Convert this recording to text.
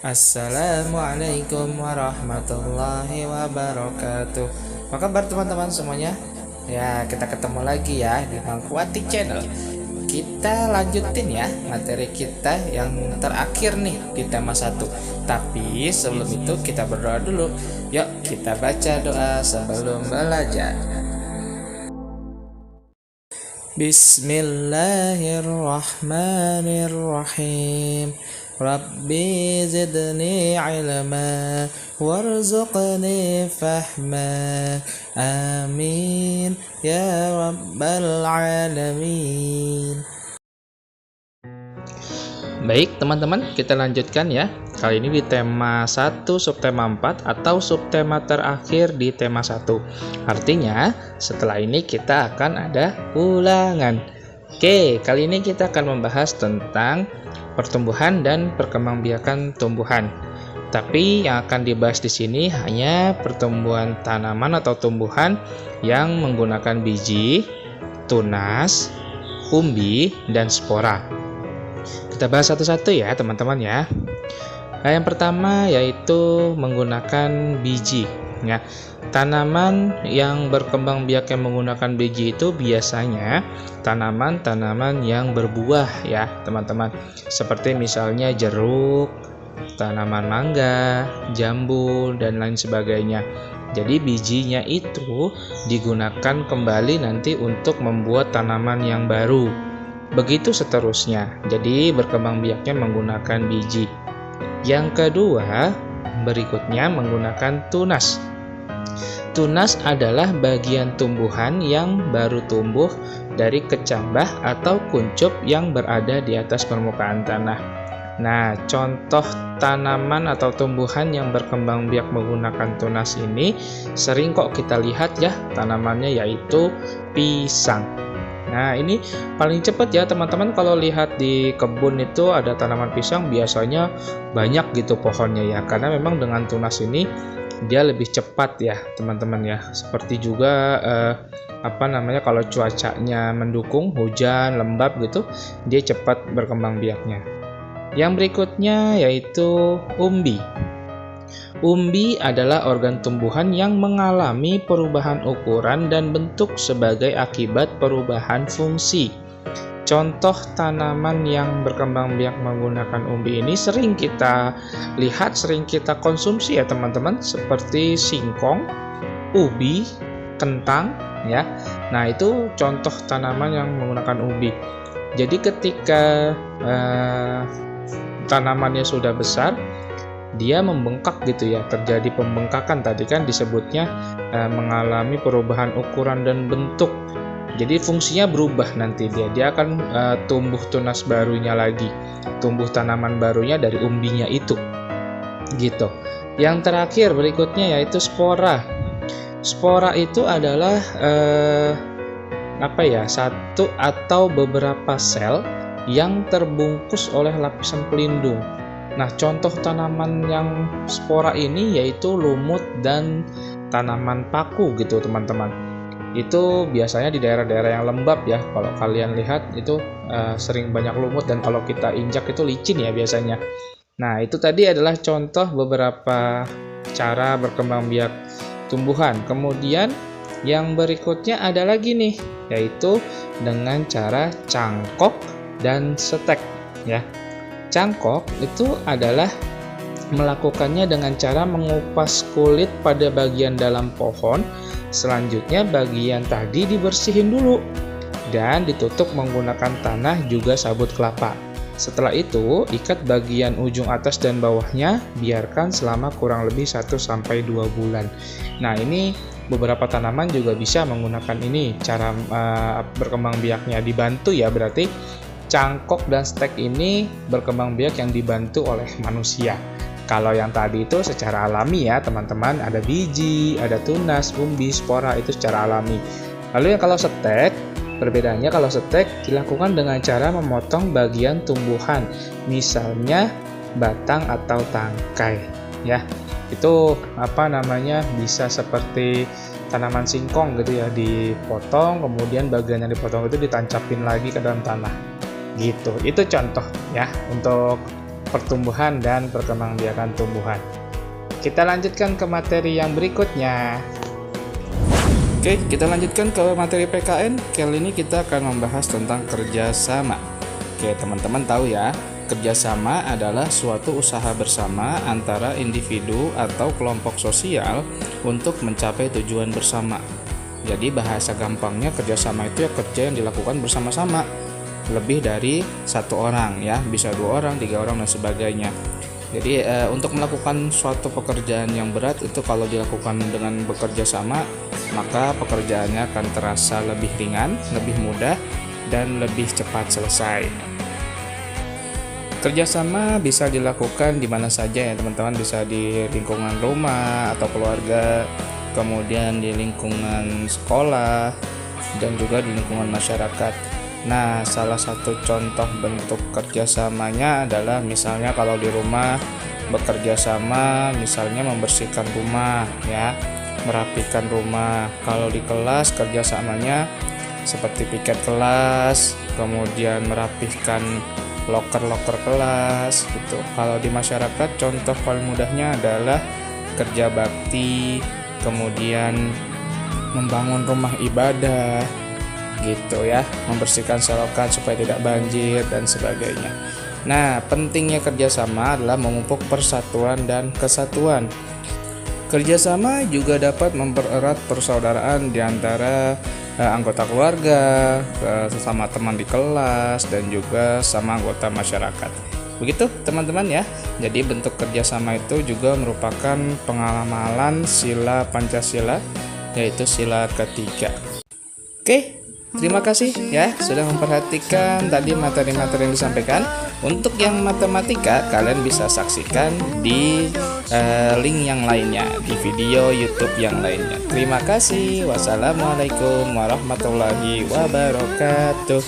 Assalamualaikum warahmatullahi wabarakatuh. Apa kabar teman-teman semuanya? Ya, kita ketemu lagi ya di Mangkuati Channel. Kita lanjutin ya materi kita yang terakhir nih di tema 1. Tapi sebelum itu kita berdoa dulu. Yuk kita baca doa sebelum belajar. Bismillahirrahmanirrahim. Rabbi zidni ilma warzuqni fahma. Amin ya rabbal alamin. Baik teman-teman, kita lanjutkan ya. Kali ini di tema 1 subtema 4 atau subtema terakhir di tema 1. Artinya setelah ini kita akan ada ulangan. Oke, kali ini kita akan membahas tentang pertumbuhan dan perkembangbiakan tumbuhan. Tapi yang akan dibahas di sini hanya pertumbuhan tanaman atau tumbuhan yang menggunakan biji, tunas, umbi, dan spora. Kita bahas satu-satu ya teman-teman ya. Nah, yang pertama yaitu menggunakan biji ya. Tanaman yang berkembang biak yang menggunakan biji itu biasanya tanaman-tanaman yang berbuah ya teman-teman. Seperti misalnya jeruk, tanaman mangga, jambu, dan lain sebagainya. Jadi bijinya itu digunakan kembali nanti untuk membuat tanaman yang baru. Begitu seterusnya. Jadi berkembang biaknya menggunakan biji. Yang kedua, berikutnya menggunakan tunas. Tunas adalah bagian tumbuhan yang baru tumbuh dari kecambah atau kuncup yang berada di atas permukaan tanah. Nah, contoh tanaman atau tumbuhan yang berkembang biak menggunakan tunas ini sering kok kita lihat ya tanamannya, yaitu pisang. Nah, ini paling cepat ya teman-teman. Kalau lihat di kebun itu ada tanaman pisang, biasanya banyak gitu pohonnya ya, karena memang dengan tunas ini dia lebih cepat ya teman-teman ya. Seperti juga kalau cuacanya mendukung, hujan, lembab gitu, dia cepat berkembang biaknya. Yang berikutnya yaitu umbi. Umbi adalah organ tumbuhan yang mengalami perubahan ukuran dan bentuk sebagai akibat perubahan fungsi. Contoh tanaman yang berkembang biak menggunakan umbi ini sering kita lihat, sering kita konsumsi ya teman-teman, seperti singkong, ubi, kentang ya. Nah, itu contoh tanaman yang menggunakan umbi. Jadi ketika tanamannya sudah besar, dia membengkak gitu ya, terjadi pembengkakan. Tadi kan disebutnya mengalami perubahan ukuran dan bentuk. Jadi fungsinya berubah nanti, dia akan tumbuh tunas barunya lagi, tumbuh tanaman barunya dari umbinya itu gitu. Yang terakhir berikutnya yaitu spora. Spora itu adalah satu atau beberapa sel yang terbungkus oleh lapisan pelindung. Nah, contoh tanaman yang spora ini yaitu lumut dan tanaman paku gitu teman-teman. Itu biasanya di daerah-daerah yang lembab ya. Kalau kalian lihat itu sering banyak lumut, dan kalau kita injak itu licin ya biasanya. Nah, itu tadi adalah contoh beberapa cara berkembang biak tumbuhan. Kemudian yang berikutnya ada lagi nih, yaitu dengan cara cangkok dan setek ya. Cangkok itu adalah melakukannya dengan cara mengupas kulit pada bagian dalam pohon. Selanjutnya bagian tadi dibersihin dulu dan ditutup menggunakan tanah juga sabut kelapa. Setelah itu ikat bagian ujung atas dan bawahnya, biarkan selama kurang lebih 1-2 bulan. Nah, ini beberapa tanaman juga bisa menggunakan ini cara berkembang biaknya, dibantu ya. Berarti cangkok dan stek ini berkembang biak yang dibantu oleh manusia. Kalau yang tadi itu secara alami ya teman-teman, ada biji, ada tunas, umbi, spora, itu secara alami. Lalu yang kalau setek, perbedaannya kalau setek dilakukan dengan cara memotong bagian tumbuhan, misalnya batang atau tangkai ya. Itu bisa seperti tanaman singkong gitu ya, dipotong, kemudian bagian yang dipotong itu ditancapin lagi ke dalam tanah gitu. Itu contoh ya untuk pertumbuhan dan perkembangbiakan tumbuhan. Kita lanjutkan ke materi yang berikutnya. Oke, kita lanjutkan ke materi PKN. Kali ini kita akan membahas tentang kerjasama. Oke, teman-teman tahu ya, kerjasama adalah suatu usaha bersama antara individu atau kelompok sosial untuk mencapai tujuan bersama. Jadi bahasa gampangnya kerjasama itu ya kerja yang dilakukan bersama-sama. Lebih dari satu orang ya, bisa 2 orang, 3 orang dan sebagainya. Jadi untuk melakukan suatu pekerjaan yang berat itu kalau dilakukan dengan bekerja sama, maka pekerjaannya akan terasa lebih ringan, lebih mudah, dan lebih cepat selesai. Kerjasama bisa dilakukan di mana saja ya teman-teman, bisa di lingkungan rumah atau keluarga, kemudian di lingkungan sekolah, dan juga di lingkungan masyarakat. Nah, salah satu contoh bentuk kerjasamanya adalah misalnya kalau di rumah bekerja sama, misalnya membersihkan rumah ya, merapikan rumah. Kalau di kelas kerjasamanya seperti piket kelas, kemudian merapihkan loker-loker kelas gitu. Kalau di masyarakat contoh paling mudahnya adalah kerja bakti, kemudian membangun rumah ibadah gitu ya, membersihkan selokan supaya tidak banjir dan sebagainya. Nah, pentingnya kerjasama adalah memupuk persatuan dan kesatuan. Kerjasama juga dapat mempererat persaudaraan di antara anggota keluarga, sesama teman di kelas, dan juga sama anggota masyarakat. Begitu teman-teman ya. Jadi bentuk kerjasama itu juga merupakan pengamalan sila Pancasila, yaitu sila ketiga. Oke. Terima kasih ya sudah memperhatikan tadi materi-materi yang disampaikan. Untuk yang matematika kalian bisa saksikan di link yang lainnya, di video YouTube yang lainnya. Terima kasih. Wassalamualaikum warahmatullahi wabarakatuh.